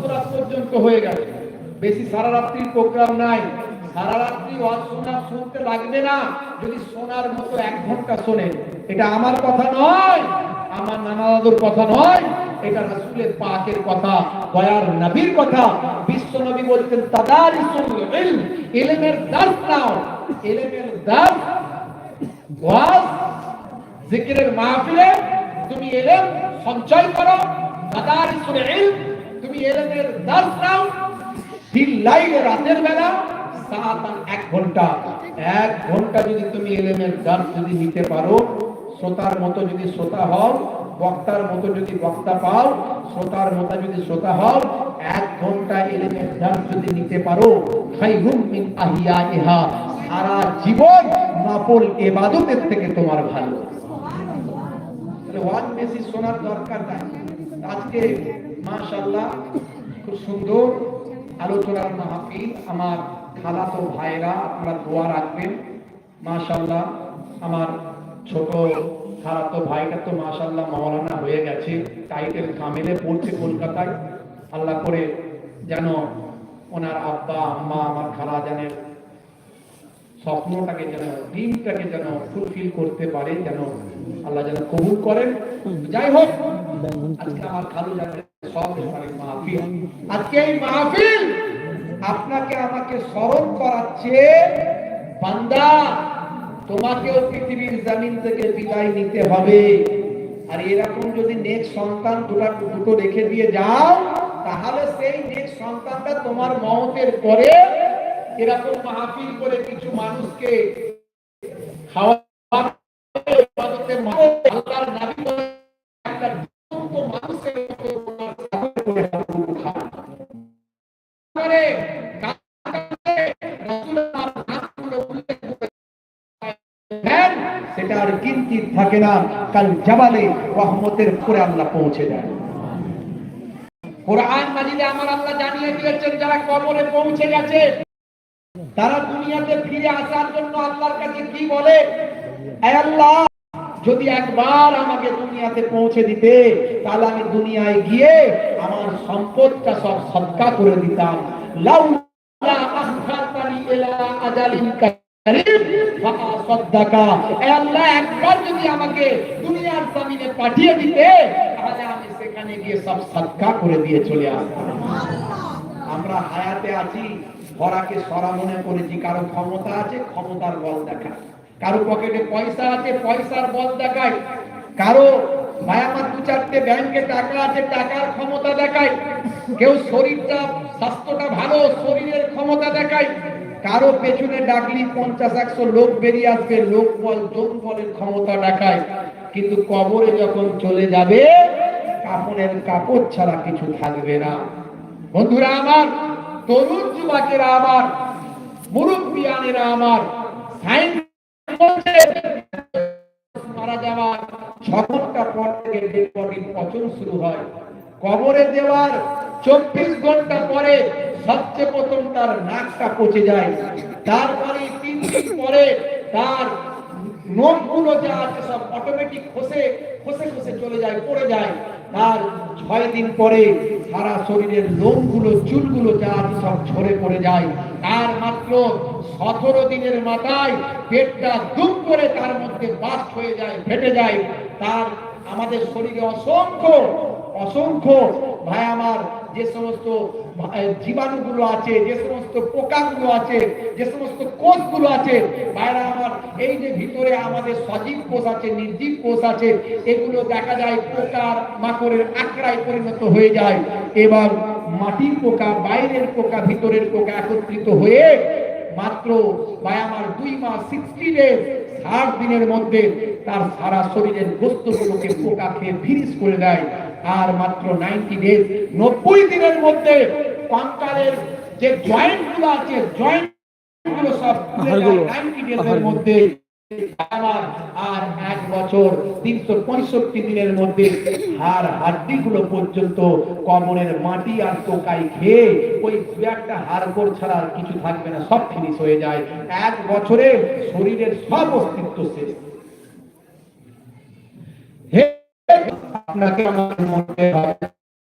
মধ্যরাত পর্যন্ত হয়ে গেছে, বেশি সারা রাত্রির প্রোগ্রাম নাই। সারা রাত্রি ওয়াজ শুনতে লাগবে না, যদি শোনার মতো 1 ঘন্টা শোনেন। এটা আমার কথা নয়, আমার নানা দাদুর কথা নয়, এটা রাসূলের পাকের কথা, দয়ার নবীর কথা। বিশ্ব নবী বলতেন তাদারিসুল ইলম, ইলমের দার্স নাও। ইলমের দার্স, ওয়াজ, জিকিরের মাহফিলে তুমি ইলম সঞ্চয় করো। তাদারিসুল ইলম, তুমি ইলমের দার্স নাও। বিল্লাইল, রাতের বেলা সাআতান 1 ঘন্টা, 1 ঘন্টা যদি তুমি ইলমের দার্স যদি নিতে পারো, শ্রোতার মতো যদি শ্রোতা হও, বক্তার মতো যদি বক্তা পাও, শ্রোতার মতো যদি শ্রোতা হও, 1 ঘন্টা ইলমের দার্স যদি নিতে পারো, খায়রুম মিন আহিয়াইহা, সারা জীবন নফল ইবাদতের থেকে তোমার ভালো। তাহলে ওয়াজ বেশি শোনার দরকার নাই। আজকে মাশাআল্লাহ খুব সুন্দর আলোচনার মাহফিল। আমার খালাতো ভাইরা, আপনারা দোয়া রাখবেন। মাশাআল্লাহ আমার ছোট খালাতো ভাইটা তো মাশাআল্লাহ মাওলানা হয়ে গেছে, টাইটেল কামেলে পড়ছে কলকাতায়। আল্লাহ করে যেন ওনার আব্বা আম্মা, আমার খালা জানের স্বপ্নটাকে যেন, ড্রিমটাকে যেন ফুলফিল করতে পারে, যেন আল্লাহ যেন কবুল করেন। যাই হোক, আজকে আমার খালু জানের সব মাহফিল, আজকে এই মাহফিল আপনাকে আমাকে স্মরণ করাচ্ছে, বান্দা তোমাকেও পৃথিবীর জমিন থেকে বিদায় নিতে হবে। আর এরকম যদি নেক্সট সন্তান দুটো রেখে দিয়ে যাও, তাহলে সেই নেক্সট সন্তানটা তোমার মওতের পরে এরকম মাহফিল করে কিছু মানুষকে খাওয়াবে, ইবাদতের মাধ্যমে আল্লাহর নবী একটা জীবন্ত মানুষের করে সেটা আর কিঞ্চিত থাকে না, কাল জাবালে রহমতের উপরে আল্লাহ পৌঁছে দেয়। কোরআন মাজিদে আমার আল্লাহ জানিয়ে দিয়েছেন, যারা কবরে পৌঁছে গেছে তারা দুনিয়াতে ফিরে আসার জন্য আল্লাহর কাছে কি বলে, হে আল্লাহ, যদি একবার আমাকে দুনিয়াতে পৌঁছে দিতে, তাহলে আমি দুনিয়ায় গিয়ে আমার সম্পদটা সব সদকা করে দিতাম। লাউলা আখখারতানি ইলা আজালিন কারীম ফাআসাদ্দাকা, হে আল্লাহ, একবার যদি আমাকে দুনিয়ার জমিনে পাঠিয়ে দিতে, তাহলে আমি সেখানে গিয়ে সব সদকা করে দিয়ে চলে আসতাম। আমরা হায়াতে আছি, ভরাকে সরা মনে করেছি। কারো ক্ষমতা আছে, ক্ষমতার বল দেখায়। কারো পকেটে পয়সা আছে, পয়সার বল দেখায়। কারো ভায়ামার 2-4টে ব্যাংকে টাকা আছে, টাকার ক্ষমতা দেখায়। কেউ শরীরটা, স্বাস্থ্যটা ভালো, শরীরের ক্ষমতা দেখায়। কারো পেছনে ডাকলি 50-100 লোক বেরিয়ে আসবে, লোক বল, জনবলের ক্ষমতা দেখায়। কিন্তু কবরে যখন চলে যাবে, কাফনের কাপড় ছাড়া কিছু থাকবে না। বন্ধুরা আমার, তরুণ যুবকেরা আমার, মুরব্বিয়ানেরা আমার, সায়েন্স মারা যাওয়ার 6 ঘন্টা পর থেকে ডেড বডির পচন শুরু হয়। কবরে দেওয়ার 24 ঘন্টা পরে সবচেয়ে প্রথম তার নাকটা পচে যায়। তারপরে 3 দিন পরে তার নখগুলো যা আছে সব অটোমেটিক খসে খসে চলে যায়, পড়ে যায়। তার 6 দিন পরে সারা শরীরের লোমগুলো, চুলগুলো যা আছে সব ঝরে পড়ে যায়। আর মাত্র 17 দিনের মাথায় পেটটা দুম করে তার মধ্যে বাস্ট হয়ে যায়, ফেটে যায়। তার আমাদের শরীরে অসংখ্য ভাই আমার যে সমস্ত জীবাণুগুলো আছে, যে সমস্ত পোকাগুলো আছে, যে সমস্ত কোষগুলো আছে, ভাইরা আমার, এই যে ভিতরে আমাদের সজীব কোষ আছে, নির্জীব কোষ আছে, এগুলো দেখা যায় পোকার মাকড়ের আঁকড়ায় পরিণত হয়ে যায়। এবার মাটির পোকা, বাইরের পোকা, ভিতরের পোকা একত্রিত হয়ে মাত্র ভাই আমার 2 মাস 60 ডেজ, 60 দিনের মধ্যে তার সারা শরীরের গোস্তগুলোকে পোকা খেয়ে ফিনিশ করে দেয়। আর মাত্র 90 ডেজ, 90 দিনের মধ্যে কঙ্কালের যে জয়েন্ট গুলো আছে, জয়েন্ট গুলো সব খুলে যায় 90 ডেজের মধ্যে। আর 1 বছর 365 দিনের মধ্যে হাড় হাড্ডি গুলো পর্যন্ত কবরের মাটি আর পোকায় খেয়ে ওই 2-1টা হাড়গোড় ছাড়া আর কিছু থাকবে না, সব ফিনিশ হয়ে যায়। 1 বছরে শরীরের সব অস্তিত্ব শেষ। আপনাকে আমার মনে হয়